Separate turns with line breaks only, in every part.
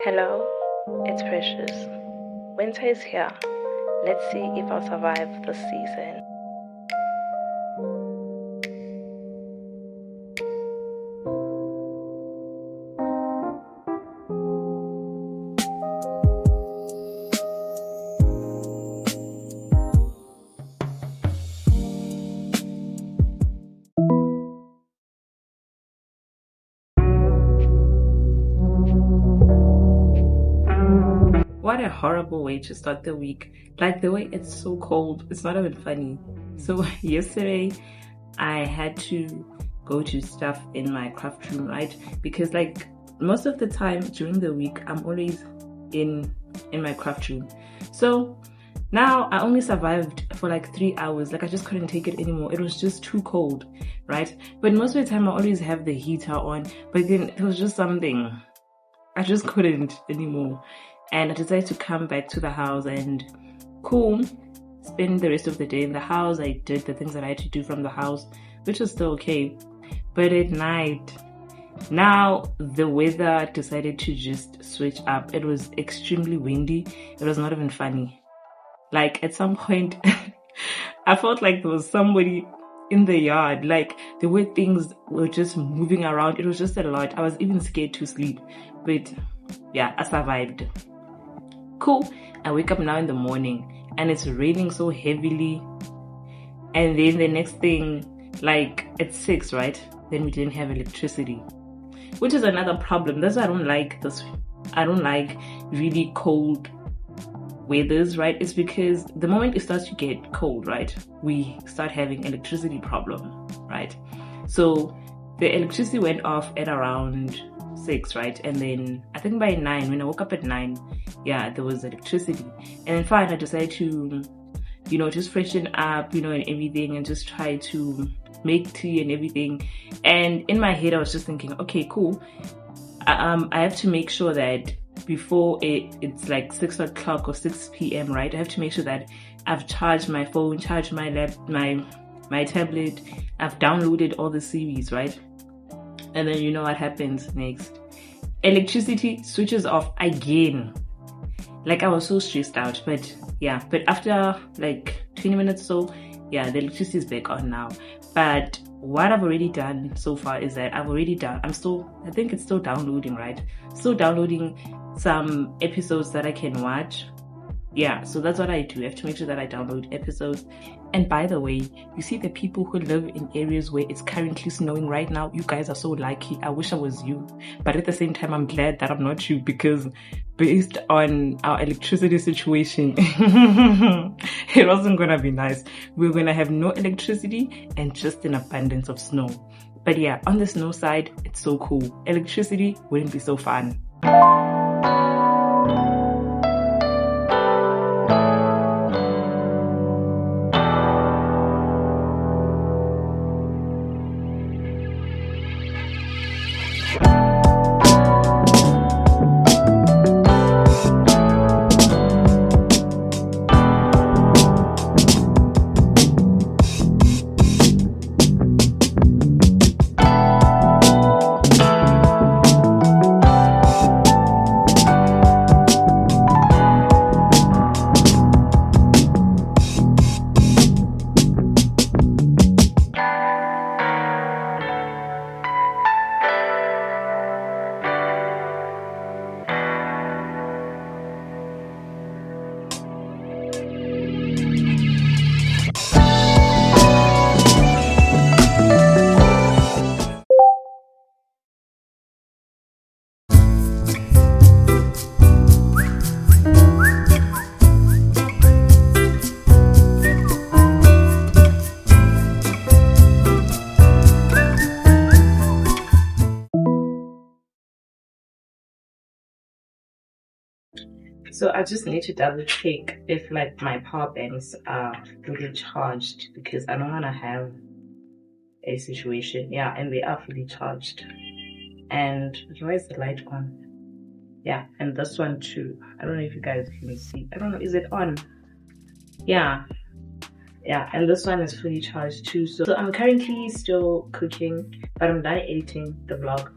Hello, it's Precious. Winter is here. Let's see if I'll survive this season. What a horrible way to start the week. Like the way it's so cold, it's not even funny. So yesterday I had to go to stuff in my craft room, right? Because like most of the time during the week I'm always in my craft room. So now I only survived for like 3 hours. Like I just couldn't take it anymore. It was just too cold, right? But most of the time I always have the heater on, but then it was just something I just couldn't anymore. And I decided to come back to the house and spend the rest of the day in the house. I did the things that I had to do from the house, which was still okay. But at night, now the weather decided to just switch up. It was extremely windy. It was not even funny. Like at some point, I felt like there was somebody in the yard. Like the way things were just moving around. It was just a lot. I was even scared to sleep. But yeah, I survived. Cool. I wake up now in the morning and it's raining so heavily. And then the next thing, like at 6, right? Then we didn't have electricity, which is another problem. That's why I don't like this. I don't like really cold weathers, right? It's because the moment it starts to get cold, right, we start having electricity problem, right? So the electricity went off at around 6, right? And then I think by 9, when I woke up at 9, yeah, there was electricity. And then fine, I decided to, just freshen up, and everything, and just try to make tea and everything. And in my head, I was just thinking, okay, cool. I have to make sure that before it's like 6 o'clock or 6 p.m., right? I have to make sure that I've charged my phone, charged my my tablet. I've downloaded all the series, right? And then you know what happens next? Electricity switches off again. Like I was so stressed out, but after like 20 minutes or so, yeah, the electricity is back on now. But what I've already done so far is that I think it's still downloading, right? Still downloading some episodes that I can watch. Yeah, so that's what I do. I have to make sure that I download episodes. And by the way, you see the people who live in areas where it's currently snowing right now, you guys are so lucky. I wish I was you. But at the same time, I'm glad that I'm not you, because based on our electricity situation, it wasn't going to be nice. We're going to have no electricity and just an abundance of snow. But yeah, on the snow side, it's so cool. Electricity wouldn't be so fun. So I just need to double check if like my power banks are fully charged, because I don't want to have a situation. Yeah, and they are fully charged. And why is the light on? Yeah, and this one too. I don't know if you guys can see. I don't know, is it on? Yeah, and this one is fully charged too. So I'm currently still cooking, but I'm done editing the vlog.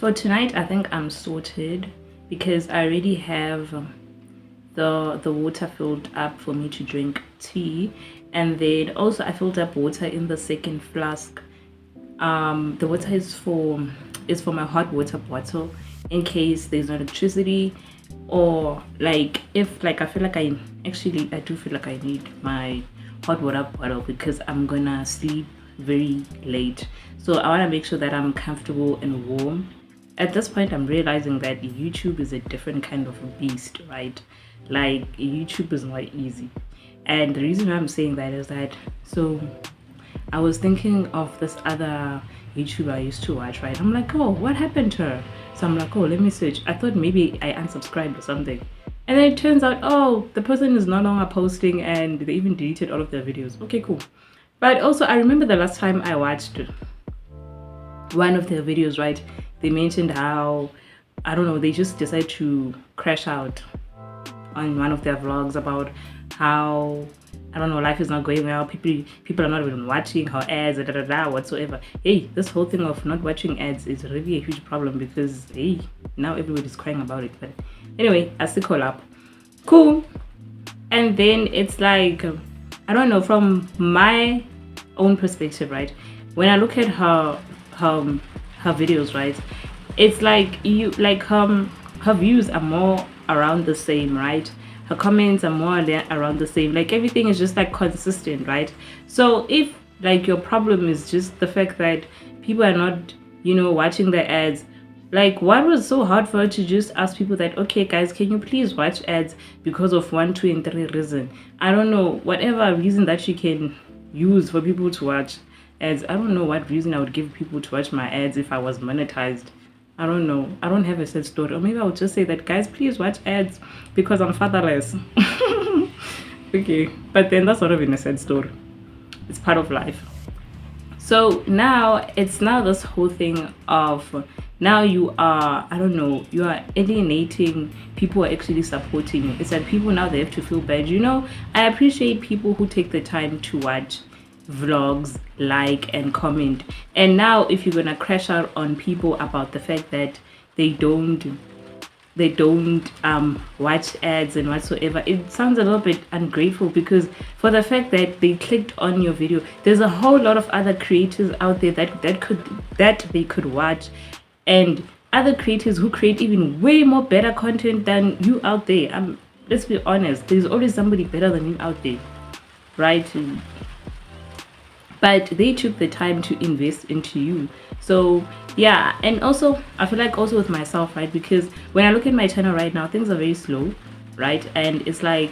For tonight, I think I'm sorted because I already have the water filled up for me to drink tea, and then also I filled up water in the second flask. The water is for my hot water bottle in case there's no electricity, or like if like I feel like I do feel like I need my hot water bottle because I'm gonna sleep very late, so I want to make sure that I'm comfortable and warm. At this point I'm realizing that YouTube is a different kind of a beast, right? Like YouTube is not easy, and the reason why I'm saying that is that, so I was thinking of this other YouTuber I used to watch, right? I'm like, oh, what happened to her? So I'm like, oh, let me search. I thought maybe I unsubscribed or something. And then it turns out, oh, the person is no longer posting and they even deleted all of their videos. Okay, cool. But also, I remember the last time I watched one of their videos, right? They mentioned how, I don't know, they just decided to crash out on one of their vlogs about how, I don't know, life is not going well, people are not even watching her ads, whatsoever. Hey, this whole thing of not watching ads is really a huge problem because, hey, now everybody's crying about it. But anyway, I still call up. Cool. And then it's like, I don't know, from my own perspective, right? When I look at her videos, right? It's like her views are more around the same, right? Her comments are more around the same. Like everything is just like consistent, right? So if like your problem is just the fact that people are not, watching the ads, like what was so hard for her to just ask people that, okay guys, can you please watch ads because of 1, 2 and 3 reason? I don't know, whatever reason that she can use for people to watch ads. I don't know what reason I would give people to watch my ads if I was monetized. I don't know. I don't have a sad story. Or maybe I would just say that, guys, please watch ads because I'm fatherless. Okay. But then that's not even a sad story. It's part of life. So now it's this whole thing of, now you are, I don't know, you are alienating people who are actually supporting you. It's that people now, they have to feel bad. I appreciate people who take the time to watch vlogs, like and comment, and now if you're gonna crash out on people about the fact that they don't watch ads and whatsoever, it sounds a little bit ungrateful, because for the fact that they clicked on your video, there's a whole lot of other creators out there that they could watch, and other creators who create even way more better content than you out there. Let's be honest, there's always somebody better than you out there, right? But they took the time to invest into you. So yeah, and also I feel like also with myself, right? Because when I look at my channel right now, things are very slow, right? And it's like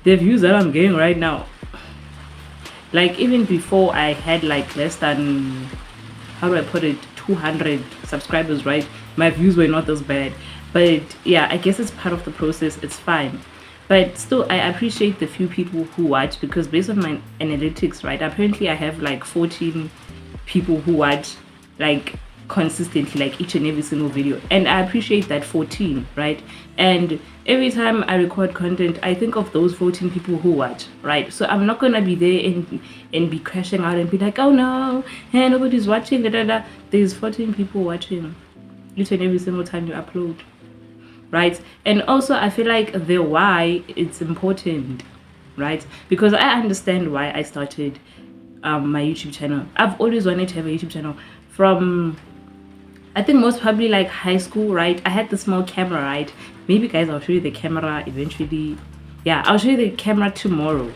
the views that I'm getting right now, like even before I had like less than, how do I put it, 200 subscribers, right? My views were not as bad. But yeah, I guess it's part of the process. It's fine. But still, I appreciate the few people who watch, because based on my analytics, right, apparently I have like 14 people who watch like consistently, like each and every single video, and I appreciate that 14, right? And every time I record content, I think of those 14 people who watch, right? So I'm not gonna be there and be crashing out and be like, oh no, hey, nobody's watching, There's 14 people watching each and every single time you upload, right? And also I feel like the why it's important, right? Because I understand why I started my YouTube channel. I've always wanted to have a YouTube channel from, I think, most probably like high school, right? I had the small camera, right? Maybe guys, I'll show you the camera eventually. Yeah, I'll show you the camera tomorrow.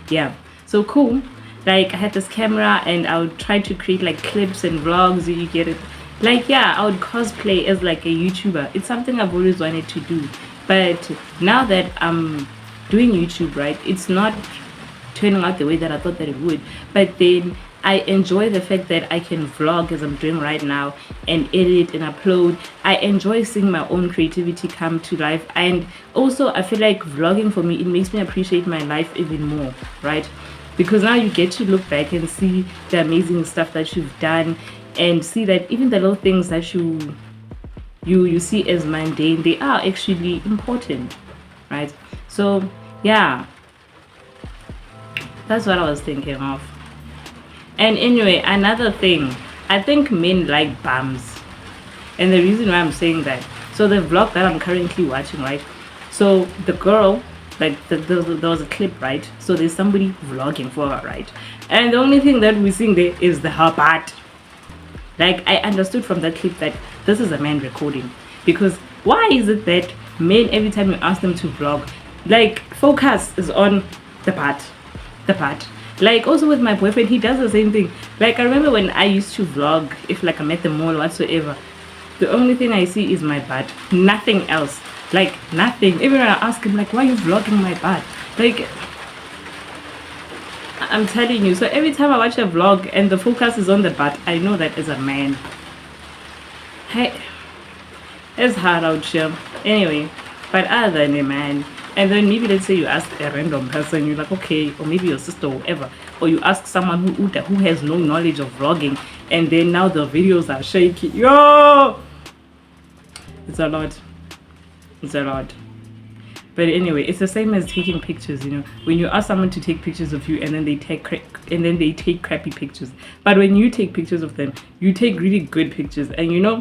Yeah, so cool. Like I had this camera and I would try to create like clips and vlogs, you get it. Like, yeah, I would cosplay as like a YouTuber. It's something I've always wanted to do. But now that I'm doing YouTube, right, it's not turning out the way that I thought that it would. But then I enjoy the fact that I can vlog as I'm doing right now and edit and upload. I enjoy seeing my own creativity come to life. And also I feel like vlogging, for me, it makes me appreciate my life even more, right? Because now you get to look back and see the amazing stuff that you've done, and see that even the little things that you see as mundane, they are actually important, right? So yeah, that's what I was thinking of. And anyway, another thing, I think men like bums. And the reason why I'm saying that, so the vlog that I'm currently watching, right? So the girl, like there was a clip, right? So there's somebody vlogging for her, right? And the only thing that we're seeing there is her butt. Like, I understood from that clip that this is a man recording. Because why is it that men, every time you ask them to vlog, like, focus is on the part. The part. Like, also with my boyfriend, he does the same thing. Like, I remember when I used to vlog, if like I'm at the mall whatsoever, the only thing I see is my butt. Nothing else. Like, nothing. Even when I ask him, like, why are you vlogging my butt? Like, I'm telling you. So every time I watch a vlog and the focus is on the butt, I know that as a man. Hey, it's hard out here. Anyway, but other than a man, and then maybe let's say you ask a random person, you're like, okay, or maybe your sister or whatever, or you ask someone who has no knowledge of vlogging, and then now the videos are shaky. Yo, it's a lot. It's a lot. But anyway, it's the same as taking pictures, you know. When you ask someone to take pictures of you and then they take crappy pictures. But when you take pictures of them, you take really good pictures. And you know,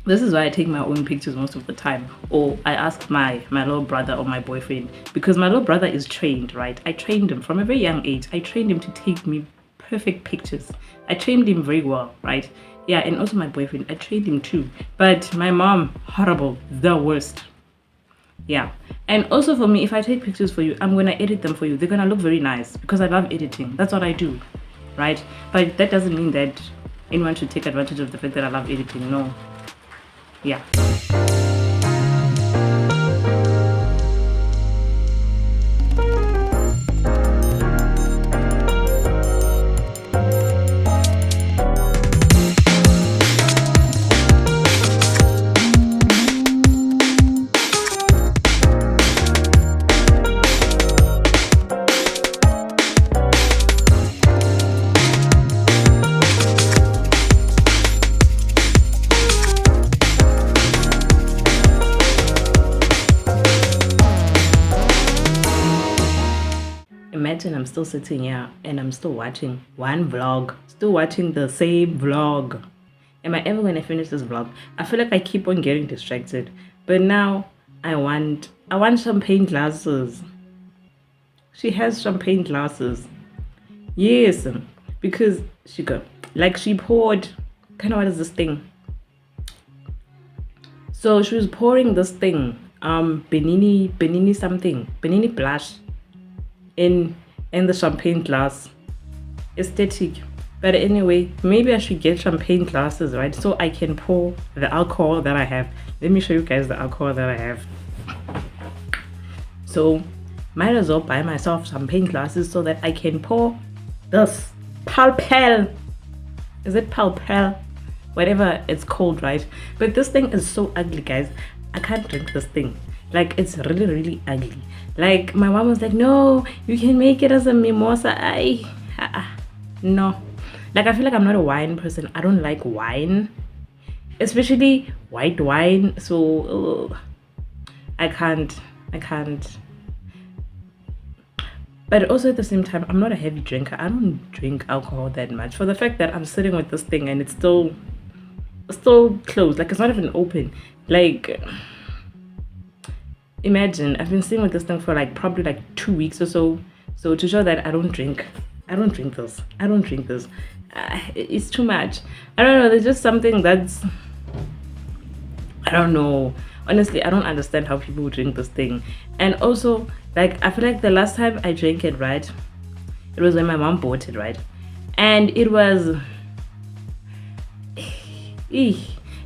this is why I take my own pictures most of the time. Or I ask my little brother or my boyfriend, because my little brother is trained, right? I trained him from a very young age. I trained him to take me perfect pictures. I trained him very well, right? Yeah, and also my boyfriend, I trained him too. But my mom, horrible, the worst. Yeah. And also for me, if I take pictures for you, I'm gonna edit them for you. They're gonna look very nice because I love editing. That's what I do, right? But that doesn't mean that anyone should take advantage of the fact that I love editing. No. Yeah. Imagine I'm still sitting here and I'm still watching one vlog, still watching the same vlog. Am I ever going to finish this vlog? I feel like I keep on getting distracted. But now I want champagne glasses. She has champagne glasses. Yes, because she poured, kind of, what is this thing? So she was pouring this thing, Benini something, Benini blush in the champagne glass. Aesthetic. But anyway, maybe I should get champagne glasses, right? So I can pour the alcohol that I have. Let me show you guys the alcohol that I have. So might as well buy myself champagne glasses so that I can pour this palpel. Is it palpel? Whatever it's called, right? But this thing is so ugly, guys. I can't drink this thing. Like, it's really, really ugly. Like, my mom was like, no, you can make it as a mimosa. No. Like, I feel like I'm not a wine person. I don't like wine, especially white wine. So I can't. But also at the same time, I'm not a heavy drinker. I don't drink alcohol that much. For the fact that I'm sitting with this thing and it's still closed. Like, it's not even open. Like, imagine, I've been sitting with this thing for like probably like 2 weeks or so. So to show that I don't drink this. It's too much. I don't know. There's just something that's, I don't know. Honestly, I don't understand how people drink this thing. And also, like, I feel like the last time I drank it, right, it was when my mom bought it, right? And it was,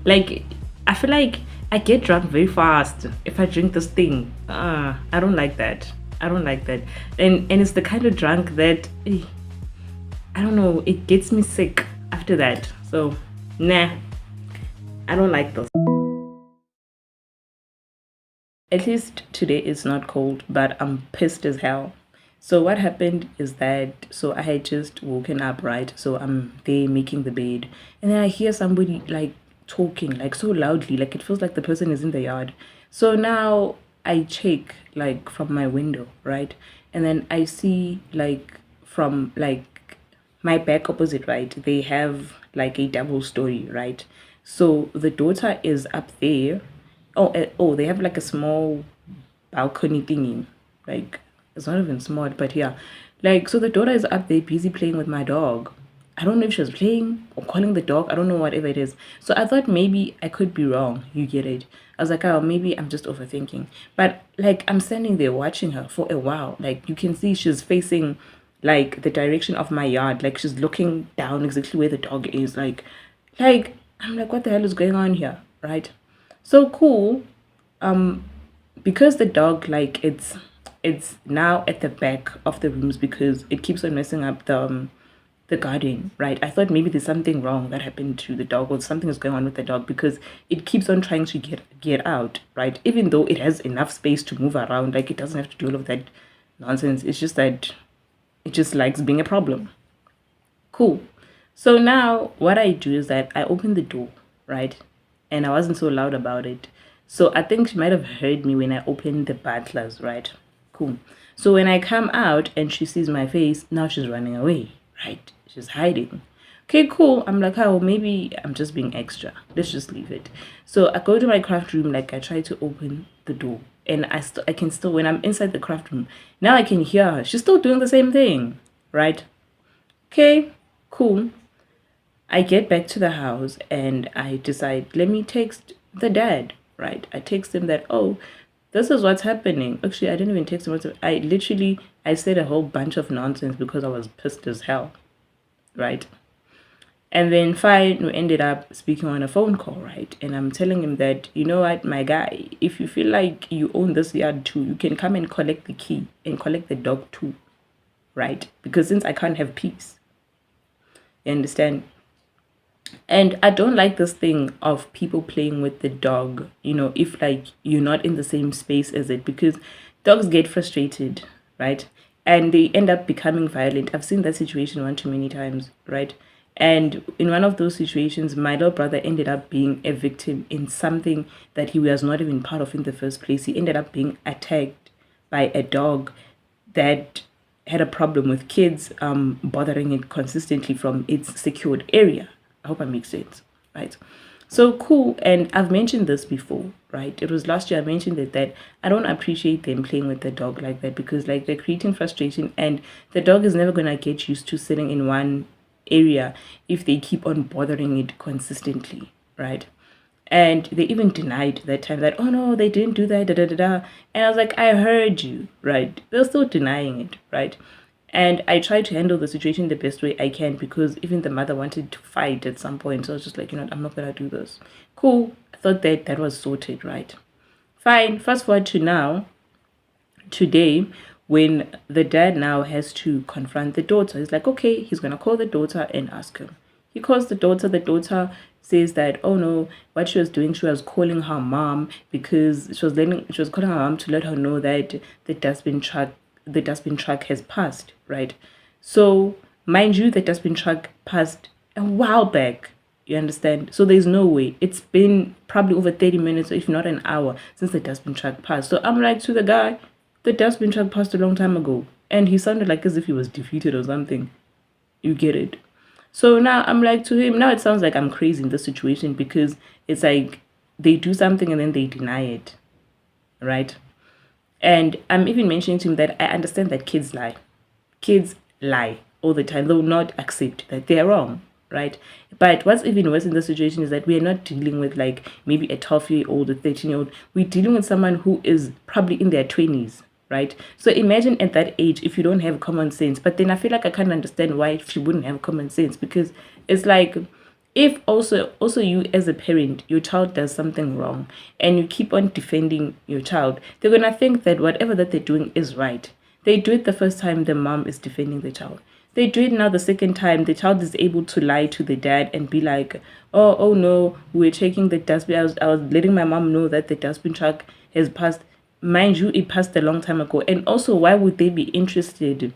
like, I feel like I get drunk very fast if I drink this thing. I don't like that. And it's the kind of drunk that, I don't know, it gets me sick after that. So, nah, I don't like this. At least today it's not cold, but I'm pissed as hell. So what happened is that, so I had just woken up, right? So I'm there making the bed, and then I hear somebody like talking like so loudly, like it feels like the person is in the yard. So now I check like from my window, right? And then I see like from like my back opposite, right, they have like a double story, right? So the daughter is up there. Oh, they have like a small balcony thingy. Like, it's not even small, but yeah. Like, so the daughter is up there busy playing with my dog. I don't know if she was playing or calling the dog. I don't know, whatever it is. So I thought maybe I could be wrong. You get it. I was like, oh, maybe I'm just overthinking. But like, I'm standing there watching her for a while. Like, you can see she's facing like the direction of my yard. Like, she's looking down exactly where the dog is. Like I'm like, what the hell is going on here, right? So cool. Um, because the dog, like, it's now at the back of the rooms because it keeps on messing up the garden, right? I thought maybe there's something wrong that happened to the dog or something is going on with the dog because it keeps on trying to get out, right? Even though it has enough space to move around, like it doesn't have to do all of that nonsense. It's just that it just likes being a problem. Cool. So now what I do is that I open the door, right? And I wasn't so loud about it. So I think she might have heard me when I opened the butlers, right? Cool. So when I come out and she sees my face, now she's running away, right? She's hiding. Okay, cool. I'm like, oh, maybe I'm just being extra. Let's just leave it. So I go to my craft room, like I try to open the door. And I can still, when I'm inside the craft room, now I can hear her. She's still doing the same thing, right? Okay, cool. I get back to the house and I decide, let me text the dad, right? I text him that, oh, this is what's happening. Actually, I didn't even text him. I said a whole bunch of nonsense because I was pissed as hell, right? And then fine, we ended up speaking on a phone call, right? And I'm telling him that, you know what, my guy, if you feel like you own this yard too, you can come and collect the key and collect the dog too, right? Because since I can't have peace, you understand? And I don't like this thing of people playing with the dog, if like you're not in the same space as it, because dogs get frustrated, right? And they end up becoming violent. I've seen that situation one too many times, right? And in one of those situations, my little brother ended up being a victim in something that he was not even part of in the first place. He ended up being attacked by a dog that had a problem with kids bothering it consistently from its secured area. I hope I make sense, right? So cool. And I've mentioned this before, right? It was last year I mentioned that I don't appreciate them playing with the dog like that because like they're creating frustration and the dog is never gonna get used to sitting in one area if they keep on bothering it consistently, right? And they even denied that time that, oh no, they didn't do that, da da da da. And I was like, I heard you, right? They're still denying it, right? And I tried to handle the situation the best way I can because even the mother wanted to fight at some point. So I was just like, I'm not going to do this. Cool. I thought that was sorted, right? Fine. Fast forward to now, today, when the dad now has to confront the daughter. He's like, okay, he's going to call the daughter and ask her. He calls the daughter. The daughter says that, oh no, what she was doing, she was calling her mom because she was calling her mom to let her know that the dustbin truck has passed, right? So mind you, the dustbin truck passed a while back. You understand? So there's no way. It's been probably over 30 minutes, if not an hour, since the dustbin truck passed. So I'm like to the guy, the dustbin truck passed a long time ago. And he sounded like as if he was defeated or something. You get it? So now I'm like to him, now it sounds like I'm crazy in this situation because it's like they do something and then they deny it, right? And I'm even mentioning to him that I understand that kids lie. Kids lie all the time. They will not accept that they're wrong, right? But what's even worse in this situation is that we are not dealing with like maybe a 12-year-old, a 13-year-old. We're dealing with someone who is probably in their 20s, right? So imagine at that age if you don't have common sense. But then I feel like I can't understand why she wouldn't have common sense because it's like if also you as a parent, your child does something wrong and you keep on defending your child, they're gonna think that whatever that they're doing is right. They do it the first time the mom is defending the child. They do it now the second time the child is able to lie to the dad and be like, oh no, we're checking the dustbin. I was letting my mom know that the dustbin truck has passed. Mind you, it passed a long time ago. And also, why would they be interested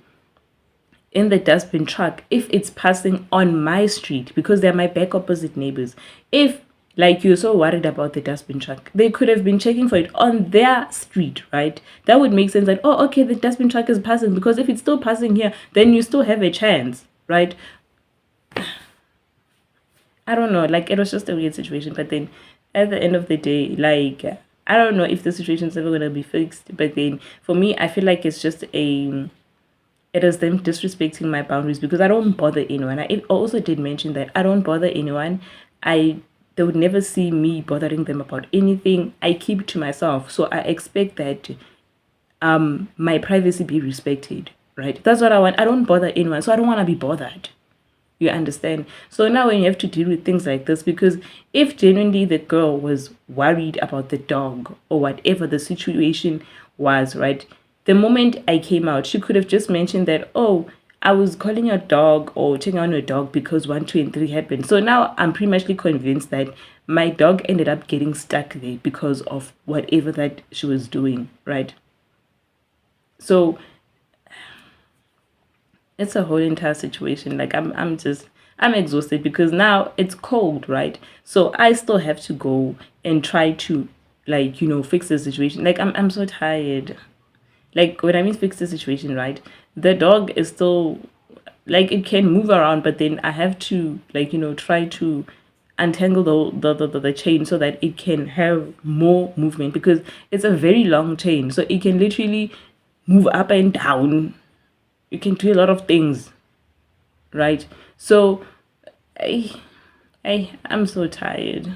in the dustbin truck if it's passing on my street because they're my back opposite neighbors? If like you're so worried about the dustbin truck, they could have been checking for it on their street, right? That would make sense that, oh, okay, the dustbin truck is passing because if it's still passing here, then you still have a chance, right? I don't know, like it was just a weird situation. But then at the end of the day, like I don't know if the situation's ever gonna be fixed. But then for me, I feel like it's just it is them disrespecting my boundaries because I don't bother anyone. I also did mention that I don't bother anyone. They would never see me bothering them about anything. I keep to myself. So I expect that my privacy be respected. Right? That's what I want. I don't bother anyone, so I don't want to be bothered. You understand? So now when you have to deal with things like this, because if genuinely the girl was worried about the dog or whatever the situation was, right? The moment I came out, she could have just mentioned that, oh, I was calling your dog or checking on your dog because 1, 2, and 3 happened. So now I'm pretty much convinced that my dog ended up getting stuck there because of whatever that she was doing, right? So it's a whole entire situation. Like I'm exhausted because now it's cold, right? So I still have to go and try to fix the situation. Like I'm so tired. Like when I mean fix the situation, right? The dog is still like it can move around, but then I have to try to untangle the chain so that it can have more movement because it's a very long chain. So it can literally move up and down. You can do a lot of things, right? So I I'm so tired.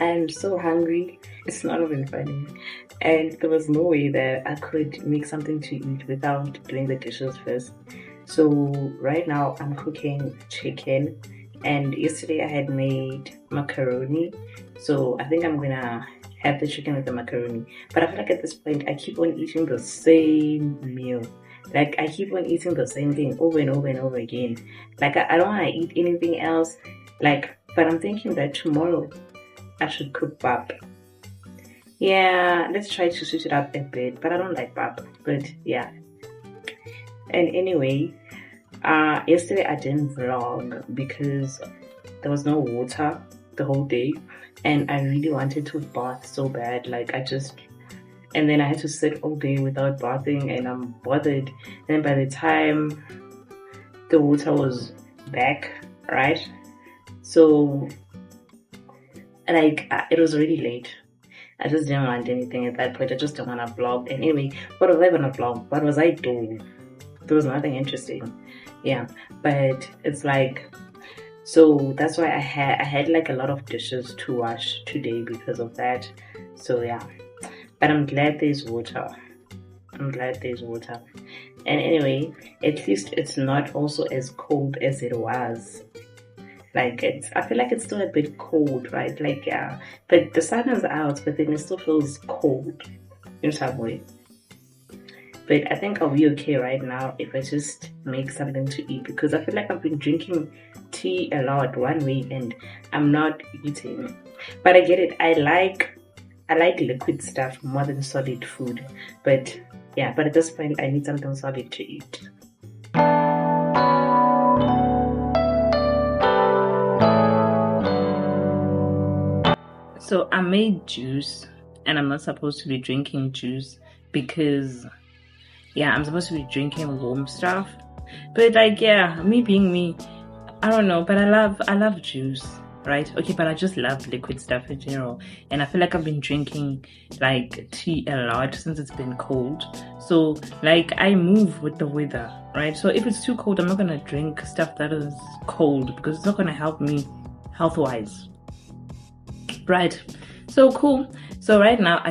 I'm so hungry. It's not even funny. And there was no way that I could make something to eat without doing the dishes first. So right now I'm cooking chicken. And yesterday I had made macaroni. So I think I'm gonna have the chicken with the macaroni. But I feel like at this point I keep on eating the same meal. Like I keep on eating the same thing over and over and over again. Like I don't wanna eat anything else. But I'm thinking that tomorrow I should cook pap. Yeah, let's try to switch it up a bit. But I don't like pap. But yeah. And anyway, yesterday I didn't vlog because there was no water the whole day, and I really wanted to bath so bad. And then I had to sit all day without bathing, and I'm bothered. And by the time the water was back, right? So it was already late. I just didn't want anything at that point. I just didn't want to vlog. And anyway, what was I gonna vlog? What was I doing? There was nothing interesting. Yeah, but it's so that's why I had like a lot of dishes to wash today because of that. So yeah, but I'm glad there's water. I'm glad there's water. And anyway, at least it's not also as cold as it was. I feel like it's still a bit cold, right? Yeah, but the sun is out, but then it still feels cold in some way. But I think I'll be okay right now if I just make something to eat because I feel like I've been drinking tea a lot one week and I'm not eating. But I get it. I like liquid stuff more than solid food. But yeah, but at this point I need something solid to eat. So I made juice and I'm not supposed to be drinking juice because I'm supposed to be drinking warm stuff. But me being me, I don't know, but I love juice, right? Okay, but I just love liquid stuff in general. And I feel like I've been drinking tea a lot since it's been cold. So I move with the weather, right? So if it's too cold, I'm not gonna drink stuff that is cold because it's not gonna help me health wise. Right. So cool. So right now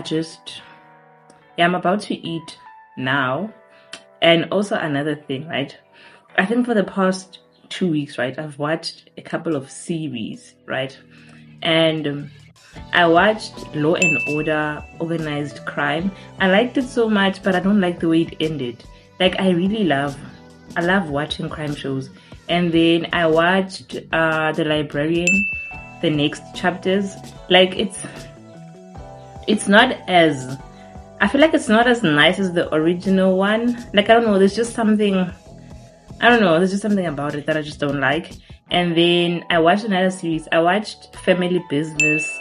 I'm about to eat now. And also another thing, right? I think for the past 2 weeks, right, I've watched a couple of series, right? And I watched Law and Order Organized Crime. I liked it so much, but I don't like the way it ended. Like, I love watching crime shows. And then I watched The Librarian, the next chapters. Like, it's not as, I feel like it's not as nice as the original one. Like, I don't know, there's just something, I don't know, there's just something about it that I just don't like. And then I watched another series. I watched Family Business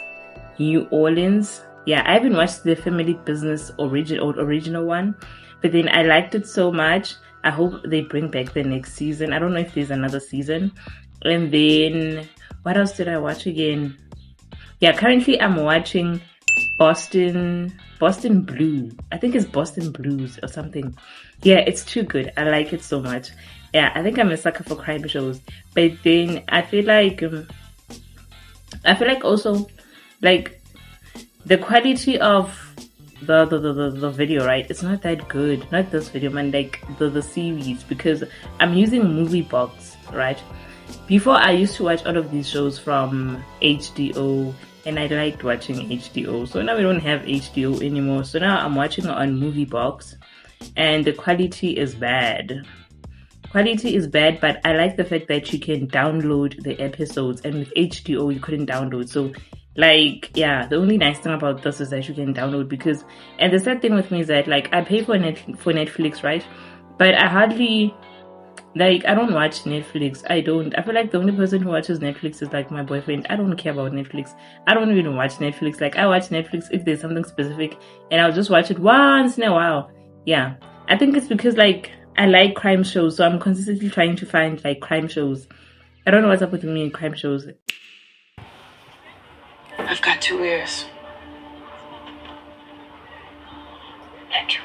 New Orleans. Yeah, I haven't watched the Family Business original one, but then I liked it so much. I hope they bring back the next season. I don't know if there's another season. And then what else did I watch again? Yeah, currently I'm watching Boston Blue. I think it's Boston Blues or something. Yeah, it's too good. I like it so much. Yeah, I think I'm a sucker for crime shows. But then I feel like also like the quality of the video, right? It's not that good. Not this video, man. Like the series, because I'm using Movie Box, right? Before I used to watch all of these shows from HDO, and I liked watching HDO. So now we don't have HDO anymore. So now I'm watching on Movie Box, and the quality is bad. Quality is bad, but I like the fact that you can download the episodes, and with HDO you couldn't download. So like, yeah, the only nice thing about this is that you can download, because, and the sad thing with me is that like I pay for Netflix, right? But I hardly, like, I don't watch Netflix. I feel like the only person who watches Netflix is like my boyfriend. I don't care about Netflix. I don't even watch Netflix. Like, I watch Netflix if there's something specific, and I'll just watch it once in a while. Yeah, I think it's because like I like crime shows, so I'm consistently trying to find like crime shows. I don't know what's up with me in crime shows.
I've got 2 ears. And you